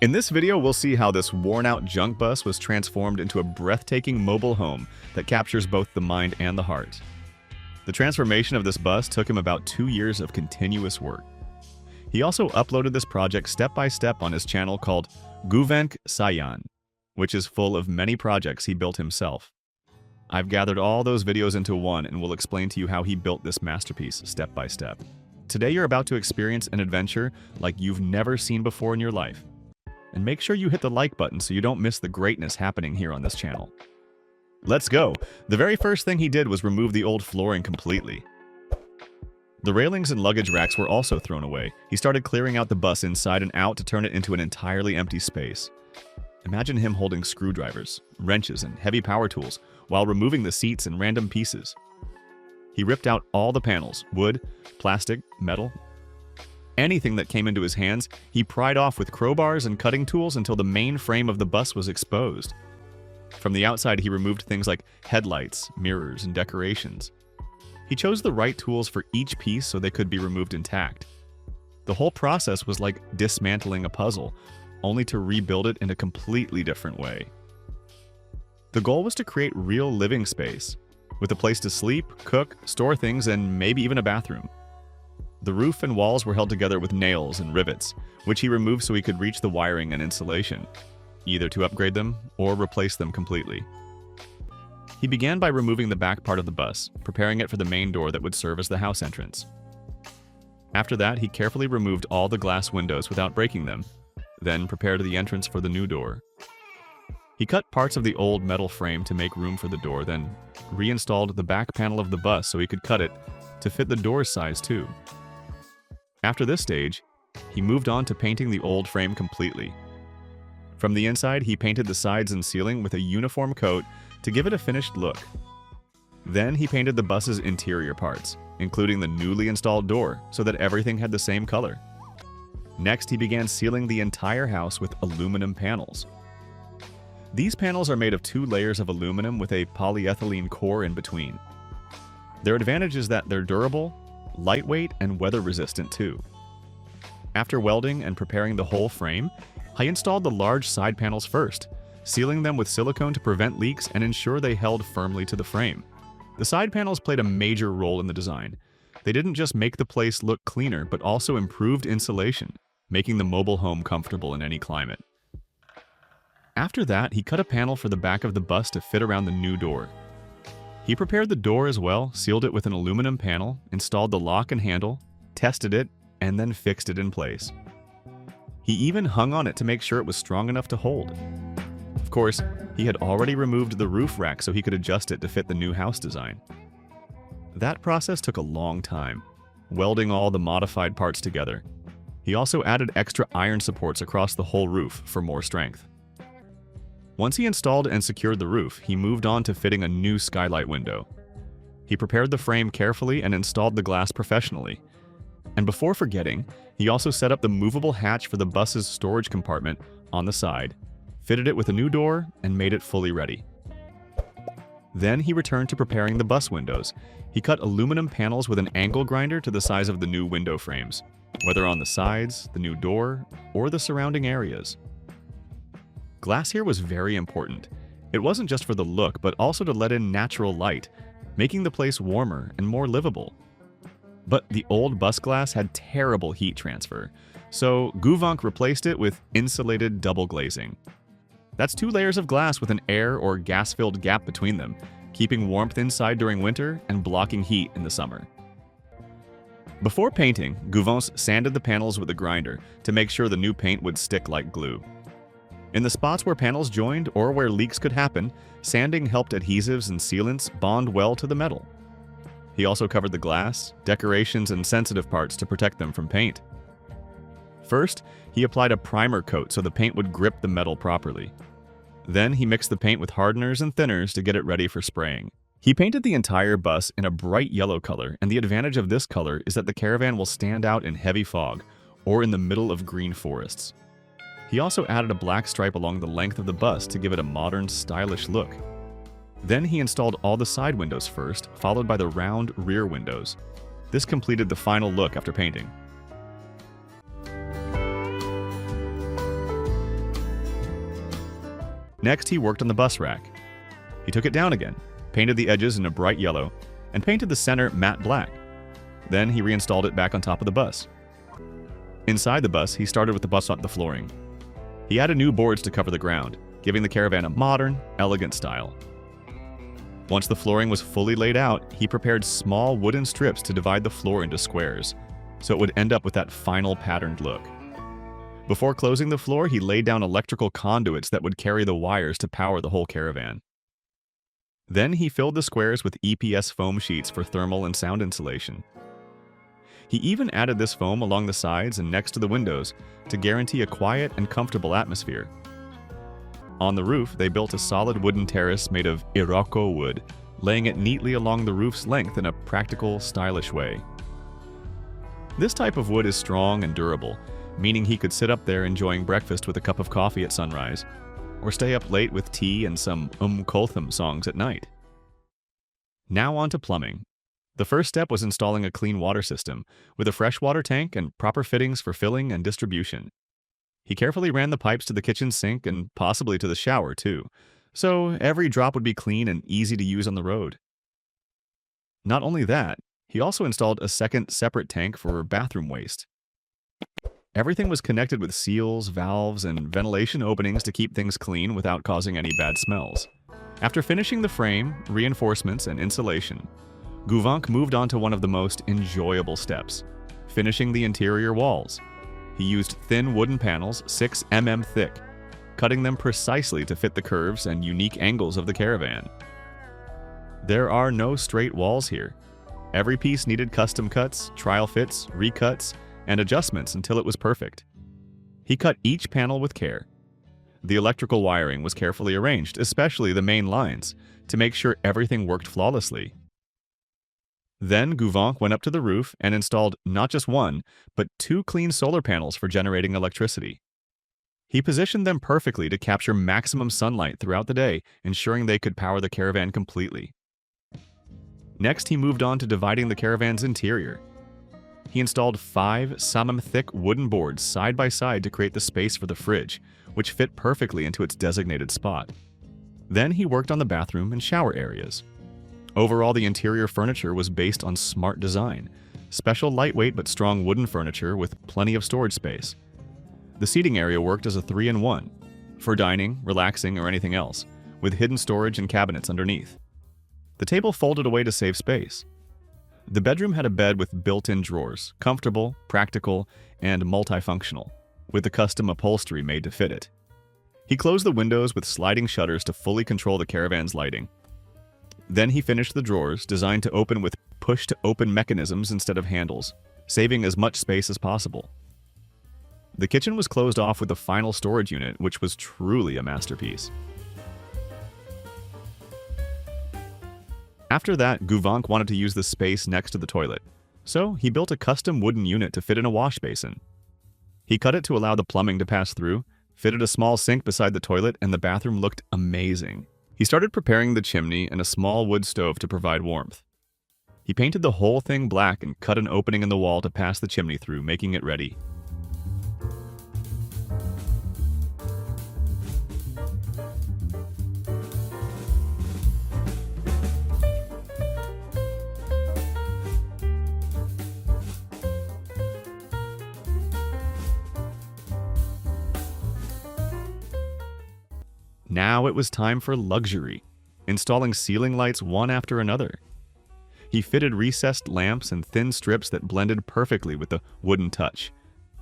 In this video, we'll see how this worn-out junk bus was transformed into a breathtaking mobile home that captures both the mind and the heart. The transformation of this bus took him about 2 years of continuous work. He also uploaded this project step by step on his channel called Guvenk Sayan, which is full of many projects he built himself. I've gathered all those videos into one and will explain to you how he built this masterpiece step by step. Today you're about to experience an adventure like you've never seen before in your life. And make sure you hit the like button so you don't miss the greatness happening here on this channel. Let's go! The very first thing he did was remove the old flooring completely. The railings and luggage racks were also thrown away. He started clearing out the bus inside and out to turn it into an entirely empty space. Imagine him holding screwdrivers, wrenches, and heavy power tools while removing the seats and random pieces. He ripped out all the panels, wood, plastic, metal. Anything that came into his hands, he pried off with crowbars and cutting tools until the main frame of the bus was exposed. From the outside, he removed things like headlights, mirrors, and decorations. He chose the right tools for each piece so they could be removed intact. The whole process was like dismantling a puzzle, only to rebuild it in a completely different way. The goal was to create real living space, with a place to sleep, cook, store things, and maybe even a bathroom. The roof and walls were held together with nails and rivets, which he removed so he could reach the wiring and insulation, either to upgrade them or replace them completely. He began by removing the back part of the bus, preparing it for the main door that would serve as the house entrance. After that, he carefully removed all the glass windows without breaking them, then prepared the entrance for the new door. He cut parts of the old metal frame to make room for the door, then reinstalled the back panel of the bus so he could cut it to fit the door's size too. After this stage, he moved on to painting the old frame completely. From the inside, he painted the sides and ceiling with a uniform coat to give it a finished look. Then he painted the bus's interior parts, including the newly installed door, so that everything had the same color. Next, he began sealing the entire house with aluminum panels. These panels are made of 2 layers of aluminum with a polyethylene core in between. Their advantage is that they're durable, lightweight, and weather-resistant too. After welding and preparing the whole frame, I installed the large side panels first, sealing them with silicone to prevent leaks and ensure they held firmly to the frame. The side panels played a major role in the design. They didn't just make the place look cleaner, but also improved insulation, making the mobile home comfortable in any climate. After that, he cut a panel for the back of the bus to fit around the new door. He prepared the door as well, sealed it with an aluminum panel, installed the lock and handle, tested it, and then fixed it in place. He even hung on it to make sure it was strong enough to hold. Of course, he had already removed the roof rack so he could adjust it to fit the new house design. That process took a long time, welding all the modified parts together. He also added extra iron supports across the whole roof for more strength. Once he installed and secured the roof, he moved on to fitting a new skylight window. He prepared the frame carefully and installed the glass professionally. And before forgetting, he also set up the movable hatch for the bus's storage compartment on the side, fitted it with a new door, and made it fully ready. Then he returned to preparing the bus windows. He cut aluminum panels with an angle grinder to the size of the new window frames, whether on the sides, the new door, or the surrounding areas. Glass here was very important. It wasn't just for the look, but also to let in natural light, making the place warmer and more livable. But the old bus glass had terrible heat transfer, so Guvenk replaced it with insulated double glazing. That's 2 layers of glass with an air or gas-filled gap between them, keeping warmth inside during winter and blocking heat in the summer. Before painting, Guvenk sanded the panels with a grinder to make sure the new paint would stick like glue. In the spots where panels joined or where leaks could happen, sanding helped adhesives and sealants bond well to the metal. He also covered the glass, decorations, and sensitive parts to protect them from paint. First, he applied a primer coat so the paint would grip the metal properly. Then he mixed the paint with hardeners and thinners to get it ready for spraying. He painted the entire bus in a bright yellow color, and the advantage of this color is that the caravan will stand out in heavy fog or in the middle of green forests. He also added a black stripe along the length of the bus to give it a modern, stylish look. Then he installed all the side windows first, followed by the round rear windows. This completed the final look after painting. Next, he worked on the bus rack. He took it down again, painted the edges in a bright yellow, and painted the center matte black. Then he reinstalled it back on top of the bus. Inside the bus, he started with the bus on the flooring. He added new boards to cover the ground, giving the caravan a modern, elegant style. Once the flooring was fully laid out, he prepared small wooden strips to divide the floor into squares, so it would end up with that final patterned look. Before closing the floor, he laid down electrical conduits that would carry the wires to power the whole caravan. Then he filled the squares with EPS foam sheets for thermal and sound insulation. He even added this foam along the sides and next to the windows to guarantee a quiet and comfortable atmosphere. On the roof, they built a solid wooden terrace made of Iroko wood, laying it neatly along the roof's length in a practical, stylish way. This type of wood is strong and durable, meaning he could sit up there enjoying breakfast with a cup of coffee at sunrise, or stay up late with tea and some Kulthum songs at night. Now on to plumbing. The first step was installing a clean water system, with a freshwater tank and proper fittings for filling and distribution. He carefully ran the pipes to the kitchen sink and possibly to the shower too, so every drop would be clean and easy to use on the road. Not only that, he also installed a second separate tank for bathroom waste. Everything was connected with seals, valves, and ventilation openings to keep things clean without causing any bad smells. After finishing the frame, reinforcements, and insulation, Guvank moved on to one of the most enjoyable steps, finishing the interior walls. He used thin wooden panels 6 mm thick, cutting them precisely to fit the curves and unique angles of the caravan. There are no straight walls here. Every piece needed custom cuts, trial fits, recuts, and adjustments until it was perfect. He cut each panel with care. The electrical wiring was carefully arranged, especially the main lines, to make sure everything worked flawlessly. Then Guvank went up to the roof and installed not just one, but 2 clean solar panels for generating electricity. He positioned them perfectly to capture maximum sunlight throughout the day, ensuring they could power the caravan completely. Next, he moved on to dividing the caravan's interior. He installed 5 samam-thick wooden boards side by side to create the space for the fridge, which fit perfectly into its designated spot. Then he worked on the bathroom and shower areas. Overall, the interior furniture was based on smart design, special lightweight but strong wooden furniture with plenty of storage space. The seating area worked as a 3-in-1, for dining, relaxing, or anything else, with hidden storage and cabinets underneath. The table folded away to save space. The bedroom had a bed with built-in drawers, comfortable, practical, and multifunctional, with a custom upholstery made to fit it. He closed the windows with sliding shutters to fully control the caravan's lighting. Then he finished the drawers, designed to open with push-to-open mechanisms instead of handles, saving as much space as possible. The kitchen was closed off with a final storage unit, which was truly a masterpiece. After that, Guvank wanted to use the space next to the toilet, so he built a custom wooden unit to fit in a wash basin. He cut it to allow the plumbing to pass through, fitted a small sink beside the toilet, and the bathroom looked amazing. He started preparing the chimney and a small wood stove to provide warmth. He painted the whole thing black and cut an opening in the wall to pass the chimney through, making it ready. Now it was time for luxury, installing ceiling lights one after another. He fitted recessed lamps and thin strips that blended perfectly with the wooden touch,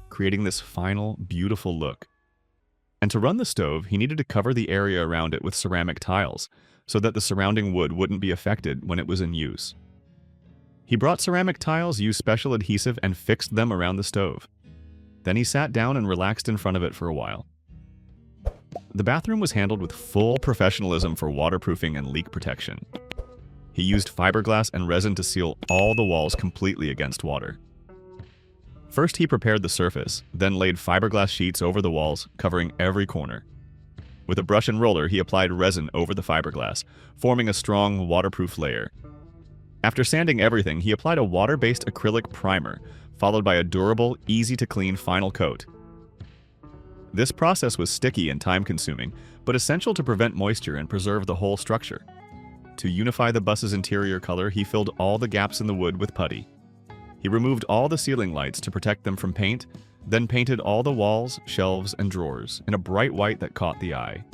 creating this final, beautiful look. And to run the stove, he needed to cover the area around it with ceramic tiles, so that the surrounding wood wouldn't be affected when it was in use. He brought ceramic tiles, used special adhesive, and fixed them around the stove. Then he sat down and relaxed in front of it for a while. The bathroom was handled with full professionalism for waterproofing and leak protection. He used fiberglass and resin to seal all the walls completely against water. First, he prepared the surface, then laid fiberglass sheets over the walls, covering every corner. With a brush and roller, he applied resin over the fiberglass, forming a strong, waterproof layer. After sanding everything, he applied a water-based acrylic primer, followed by a durable, easy-to-clean final coat. This process was sticky and time-consuming, but essential to prevent moisture and preserve the whole structure. To unify the bus's interior color, he filled all the gaps in the wood with putty. He removed all the ceiling lights to protect them from paint, then painted all the walls, shelves, and drawers in a bright white that caught the eye.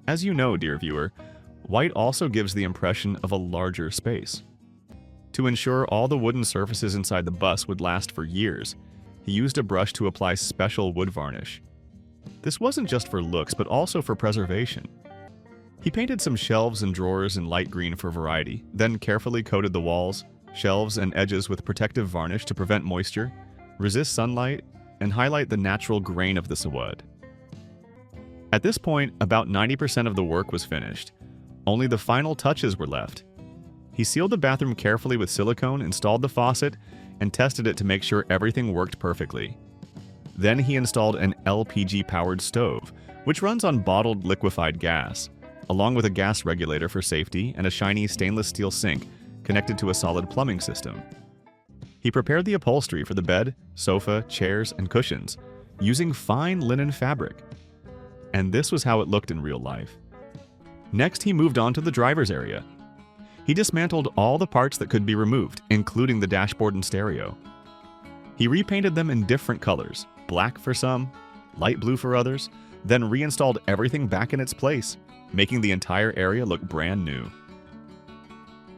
As you know, dear viewer, white also gives the impression of a larger space. To ensure all the wooden surfaces inside the bus would last for years, he used a brush to apply special wood varnish. This wasn't just for looks, but also for preservation. He painted some shelves and drawers in light green for variety, then carefully coated the walls, shelves, and edges with protective varnish to prevent moisture, resist sunlight, and highlight the natural grain of the wood. At this point, about 90% of the work was finished. Only the final touches were left. He sealed the bathroom carefully with silicone, installed the faucet, and tested it to make sure everything worked perfectly. Then he installed an LPG-powered stove, which runs on bottled liquefied gas, along with a gas regulator for safety and a shiny stainless steel sink connected to a solid plumbing system. He prepared the upholstery for the bed, sofa, chairs, and cushions, using fine linen fabric. And this was how it looked in real life. Next, he moved on to the driver's area. He dismantled all the parts that could be removed, including the dashboard and stereo. He repainted them in different colors, black for some, light blue for others, then reinstalled everything back in its place, making the entire area look brand new.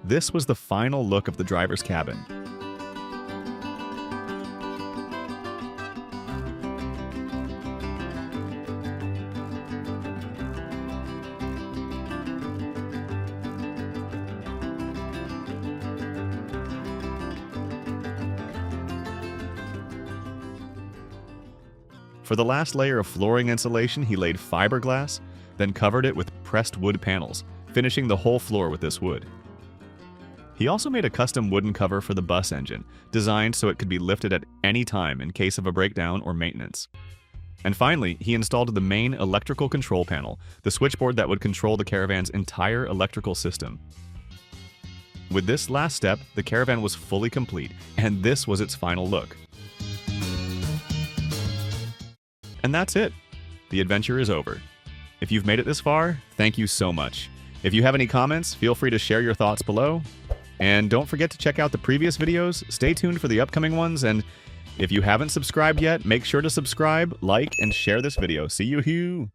This was the final look of the driver's cabin. For the last layer of flooring insulation, he laid fiberglass, then covered it with pressed wood panels, finishing the whole floor with this wood. He also made a custom wooden cover for the bus engine, designed so it could be lifted at any time in case of a breakdown or maintenance. And finally, he installed the main electrical control panel, the switchboard that would control the caravan's entire electrical system. With this last step, the caravan was fully complete, and this was its final look. And that's it. The adventure is over. If you've made it this far, thank you so much. If you have any comments, feel free to share your thoughts below. And don't forget to check out the previous videos, stay tuned for the upcoming ones, and if you haven't subscribed yet, make sure to subscribe, like, and share this video. See you.